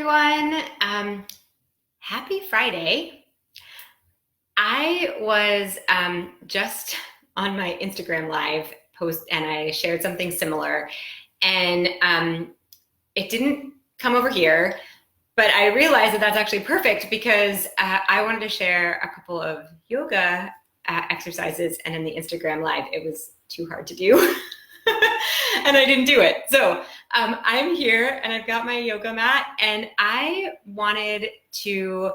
everyone. Happy Friday. I was just on my Instagram live post and I shared something similar, and it didn't come over here, but I realized that that's actually perfect because I wanted to share a couple of yoga exercises, and in the Instagram live, it was too hard to do. And I didn't do it. So I'm here and I've got my yoga mat, and I wanted to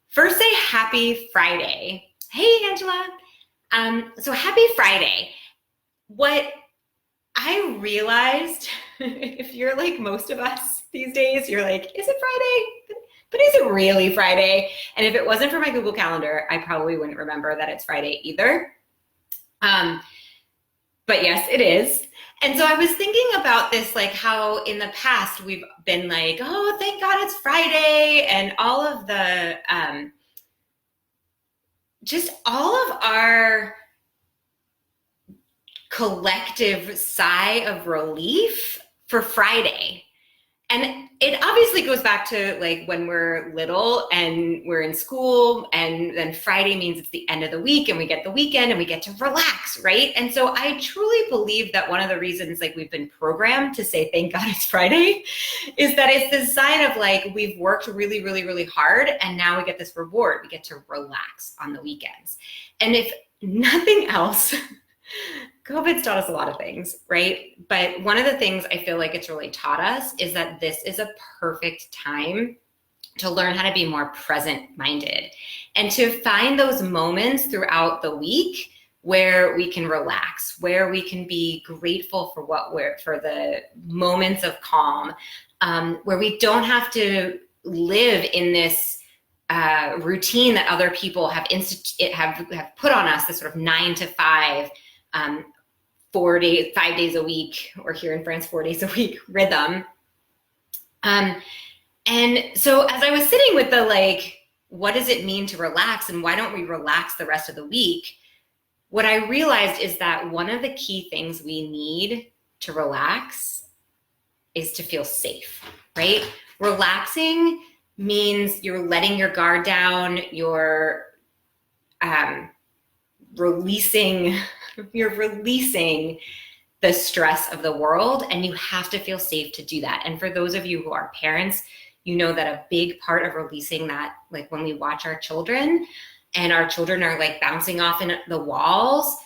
first say happy Friday. Hey, Angela. So happy Friday. What I realized, if you're like most of us these days, you're like, is it Friday? But is it really Friday? And if it wasn't for my Google Calendar, I probably wouldn't remember that it's Friday either. But yes, it is. And so I was thinking about this, like how in the past we've been like, oh, thank God it's Friday, and all of the, just all of our collective sigh of relief for Friday. And it obviously goes back to like when we're little and we're in school, and then Friday means it's the end of the week and we get the weekend and we get to relax, right? And so I truly believe that one of the reasons like we've been programmed to say, thank God it's Friday, is that it's this sign of like, we've worked really, really, really hard, and now we get this reward. We get to relax on the weekends. And if nothing else, COVID's taught us a lot of things, right? But one of the things I feel like it's really taught us is that this is a perfect time to learn how to be more present-minded and to find those moments throughout the week where we can relax, where we can be grateful for for the moments of calm, where we don't have to live in this routine that other people have put on us, this sort of 9 to 5, 5 days a week, or here in France, 4 days a week rhythm. And so as I was sitting with the like, what does it mean to relax, and why don't we relax the rest of the week? What I realized is that one of the key things we need to relax is to feel safe, right? Relaxing means you're letting your guard down, you're releasing the stress of the world, and you have to feel safe to do that. And for those of you who are parents, you know that a big part of releasing that, like when we watch our children and our children are like bouncing off in the walls,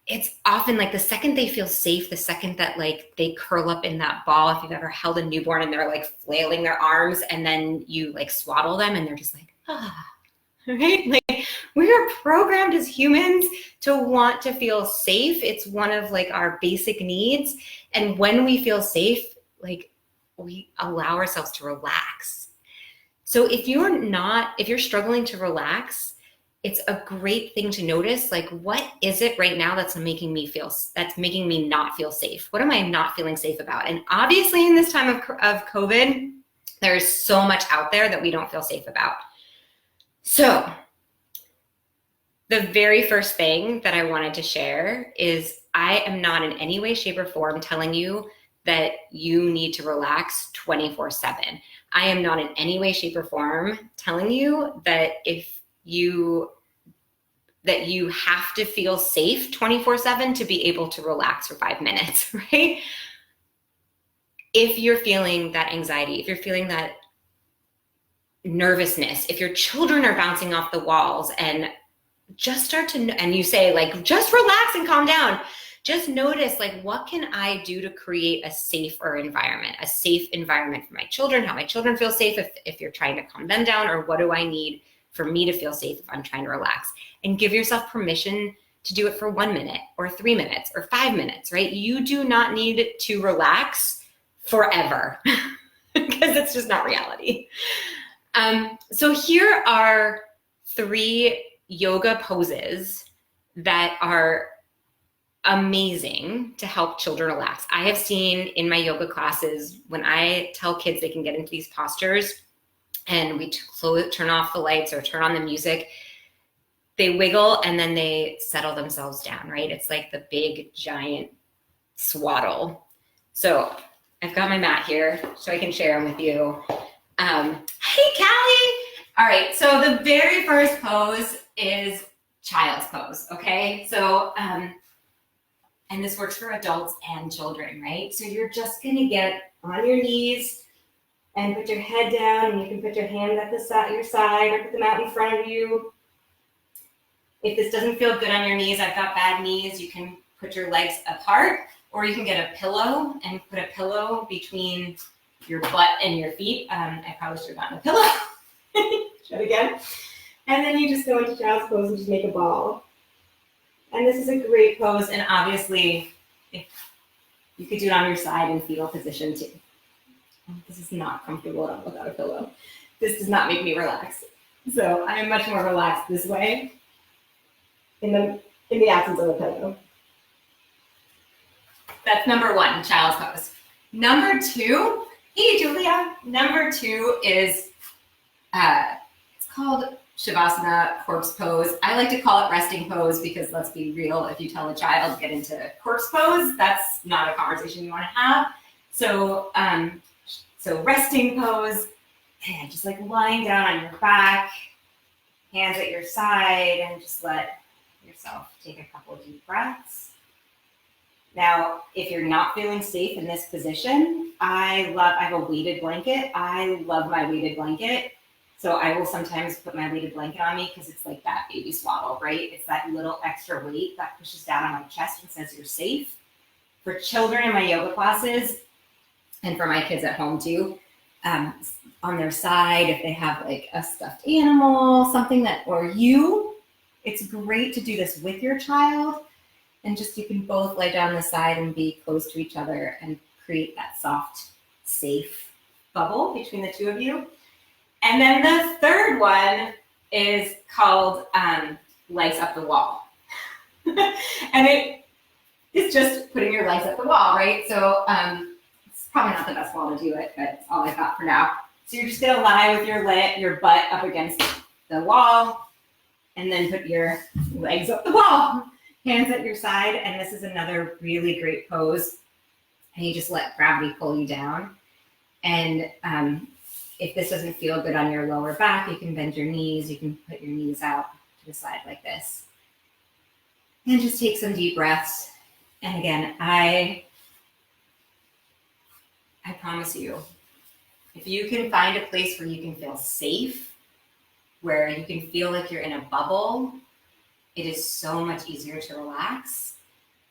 it's often like the second they feel safe, the second that like they curl up in that ball, if you've ever held a newborn and they're like flailing their arms, and then you like swaddle them and they're just like, ah. Right? Like we are programmed as humans to want to feel safe. It's one of like our basic needs. And when we feel safe, like we allow ourselves to relax. So if you're struggling to relax, it's a great thing to notice, like, what is it right now that's making me not feel safe? What am I not feeling safe about? And obviously in this time of COVID, there's so much out there that we don't feel safe about. So the very first thing that I wanted to share is I am not in any way, shape, or form telling you that you need to relax 24/7. I am not in any way, shape, or form telling you that you have to feel safe 24/7 to be able to relax for 5 minutes, right? If you're feeling that anxiety, if you're feeling that nervousness, if your children are bouncing off the walls, and and you say like, just relax and calm down, just notice like, what can I do to create a safe environment for my children, how my children feel safe if you're trying to calm them down, or what do I need for me to feel safe if I'm trying to relax? And give yourself permission to do it for 1 minute or 3 minutes or 5 minutes, right? You do not need to relax forever because it's just not reality. So here are 3 yoga poses that are amazing to help children relax. I have seen in my yoga classes, when I tell kids they can get into these postures and we turn off the lights or turn on the music, they wiggle and then they settle themselves down, right? It's like the big giant swaddle. So I've got my mat here so I can share them with you. Hey, Callie. All right, so the very first pose is child's pose, okay? So, and this works for adults and children, right? So you're just gonna get on your knees and put your head down, and you can put your hand at your side or put them out in front of you. If this doesn't feel good on your knees, I've got bad knees, you can put your legs apart, or you can get a pillow and put a pillow between your butt and your feet. I probably should have gotten a pillow. Try it again. And then you just go into child's pose and just make a ball. And this is a great pose, and obviously, if you could do it on your side in fetal position too. This is not comfortable at all without a pillow. This does not make me relax. So I am much more relaxed this way in the absence of a pillow. That's number one, child's pose. Number two, hey Julia. Number two is, it's called Shavasana, corpse pose. I like to call it resting pose because let's be real, if you tell a child to get into corpse pose, that's not a conversation you want to have. So, so resting pose, and just like lying down on your back, hands at your side, and just let yourself take a couple of deep breaths. Now, if you're not feeling safe in this position, I have a weighted blanket. I love my weighted blanket. So I will sometimes put my weighted blanket on me because it's like that baby swaddle, right? It's that little extra weight that pushes down on my chest and says you're safe. For children in my yoga classes, and for my kids at home too, on their side, if they have like a stuffed animal, something that, or you, it's great to do this with your child. And just you can both lay down the side and be close to each other and create that soft, safe bubble between the two of you. And then the third one is called legs up the wall. And it's just putting your legs up the wall, right? So it's probably not the best wall to do it, but it's all I got for now. So you're just gonna lie with your butt up against the wall and then put your legs up the wall, hands at your side. And this is another really great pose. And you just let gravity pull you down. And if this doesn't feel good on your lower back, you can bend your knees. You can put your knees out to the side like this. And just take some deep breaths. And again, I promise you, if you can find a place where you can feel safe, where you can feel like you're in a bubble, it is so much easier to relax.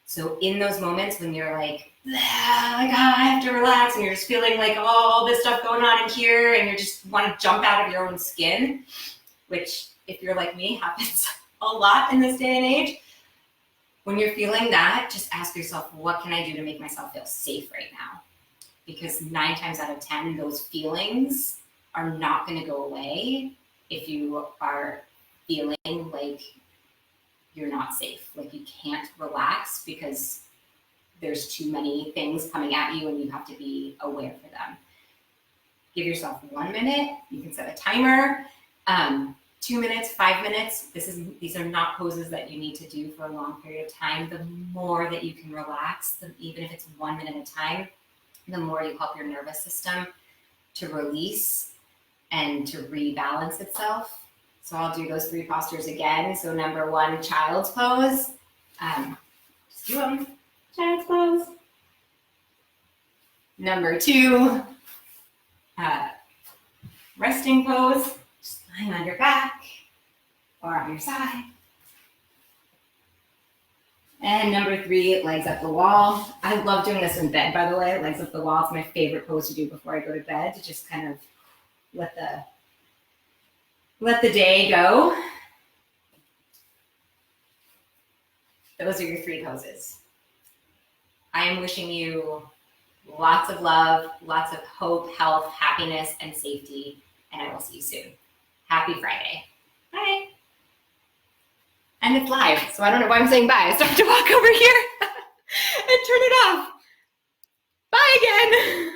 So in those moments when you're like, I have to relax, and you're just feeling like all this stuff going on in here, and you just want to jump out of your own skin, which if you're like me, happens a lot in this day and age. When you're feeling that, just ask yourself, what can I do to make myself feel safe right now? Because 9 times out of 10, those feelings are not going to go away if you are feeling like you're not safe, like you can't relax because there's too many things coming at you and you have to be aware for them. Give yourself 1 minute. You can set a timer. 2 minutes, 5 minutes. These are not poses that you need to do for a long period of time. The more that you can relax, even if it's 1 minute at a time, the more you help your nervous system to release and to rebalance itself. So I'll do those 3 postures again. So number 1, child's pose. Just do them. Child's pose. Number 2, resting pose. Just lying on your back or on your side. And number 3, legs up the wall. I love doing this in bed, by the way. Legs up the wall. It's my favorite pose to do before I go to bed, to just kind of let the day go. Those are your 3 poses. I am wishing you lots of love, lots of hope, health, happiness, and safety, and I will see you soon. Happy Friday. Bye. And it's live, so I don't know why I'm saying bye. I still have to walk over here and turn it off. Bye again.